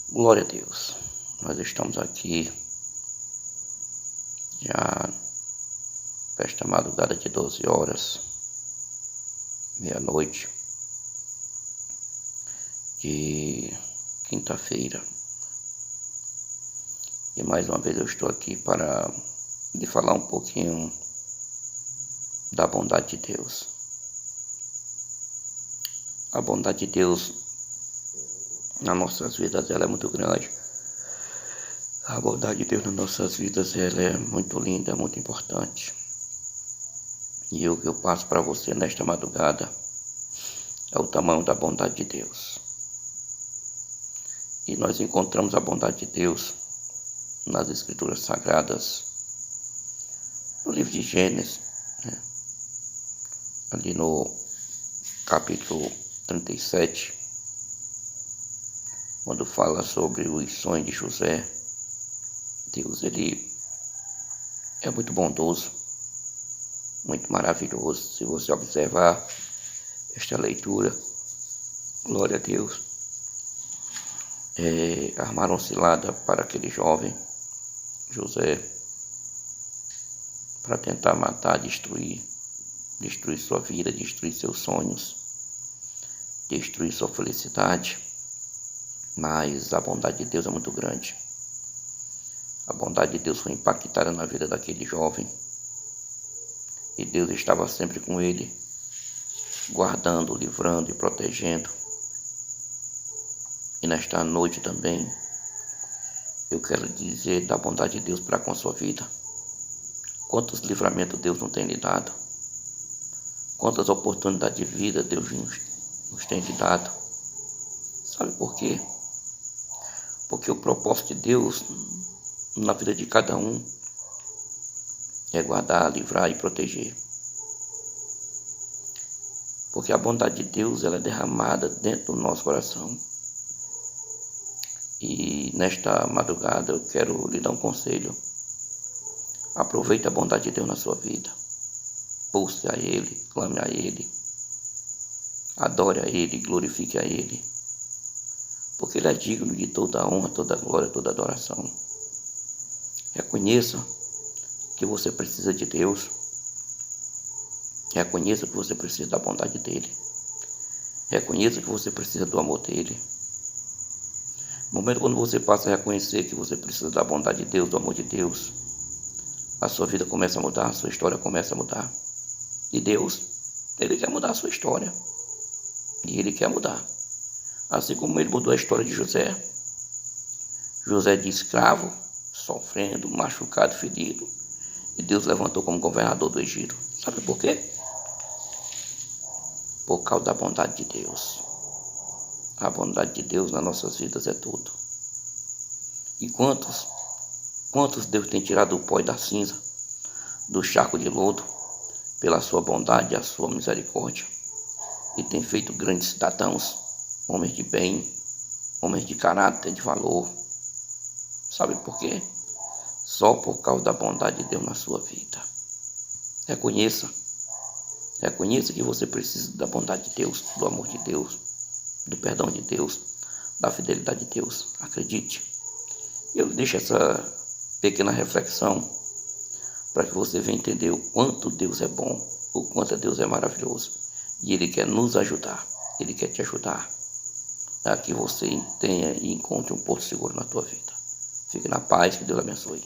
Glória a Deus. Nós estamos aqui já esta madrugada de 12 horas, meia-noite, de quinta-feira. E mais uma vez eu estou aqui para lhe falar um pouquinho da bondade de Deus. A bondade de Deus nas nossas vidas, ela é muito grande. A bondade de Deus nas nossas vidas, ela é muito linda, muito importante. E o que eu passo para você nesta madrugada é o tamanho da bondade de Deus. E nós encontramos a bondade de Deus nas Escrituras Sagradas, no livro de Gênesis, né? Ali no capítulo 37, quando fala sobre os sonhos de José. Deus, ele é muito bondoso, muito maravilhoso. Se você observar esta leitura, glória a Deus, armaram cilada para aquele jovem José, para tentar matar, destruir sua vida, destruir seus sonhos, destruir sua felicidade. Mas a bondade de Deus é muito grande. A bondade de Deus foi impactada na vida daquele jovem. E Deus estava sempre com ele, guardando, livrando e protegendo. E nesta noite também, eu quero dizer da bondade de Deus para com a sua vida. Quantos livramentos Deus não tem lhe dado. Quantas oportunidades de vida Deus nos tem lhe dado. Sabe por quê? Porque o propósito de Deus na vida de cada um é guardar, livrar e proteger. Porque a bondade de Deus, ela é derramada dentro do nosso coração. E nesta madrugada eu quero lhe dar um conselho. Aproveite a bondade de Deus na sua vida. Busque a Ele, clame a Ele. Adore a Ele, glorifique a Ele. Porque Ele é digno de toda a honra, toda a glória, toda a adoração. Reconheça que você precisa de Deus. Reconheça que você precisa da bondade dEle. Reconheça que você precisa do amor dEle. No momento quando você passa a reconhecer que você precisa da bondade de Deus, do amor de Deus, a sua vida começa a mudar, a sua história começa a mudar. E Deus, Ele quer mudar a sua história. E Ele quer mudar. Assim como Ele mudou a história de José. José de escravo, sofrendo, machucado, ferido. E Deus levantou como governador do Egito. Sabe por quê? Por causa da bondade de Deus. A bondade de Deus nas nossas vidas é tudo. E quantos Deus tem tirado do pó e da cinza, do charco de lodo, pela sua bondade e a sua misericórdia. E tem feito grandes cidadãos, homens de bem, homens de caráter, de valor. Sabe por quê? Só por causa da bondade de Deus na sua vida. Reconheça que você precisa da bondade de Deus, do amor de Deus, do perdão de Deus, da fidelidade de Deus. Acredite. Eu deixo essa pequena reflexão para que você venha entender o quanto Deus é bom, o quanto Deus é maravilhoso. E Ele quer nos ajudar, Ele quer te ajudar a que você tenha e encontre um porto seguro na tua vida. Fique na paz, que Deus abençoe.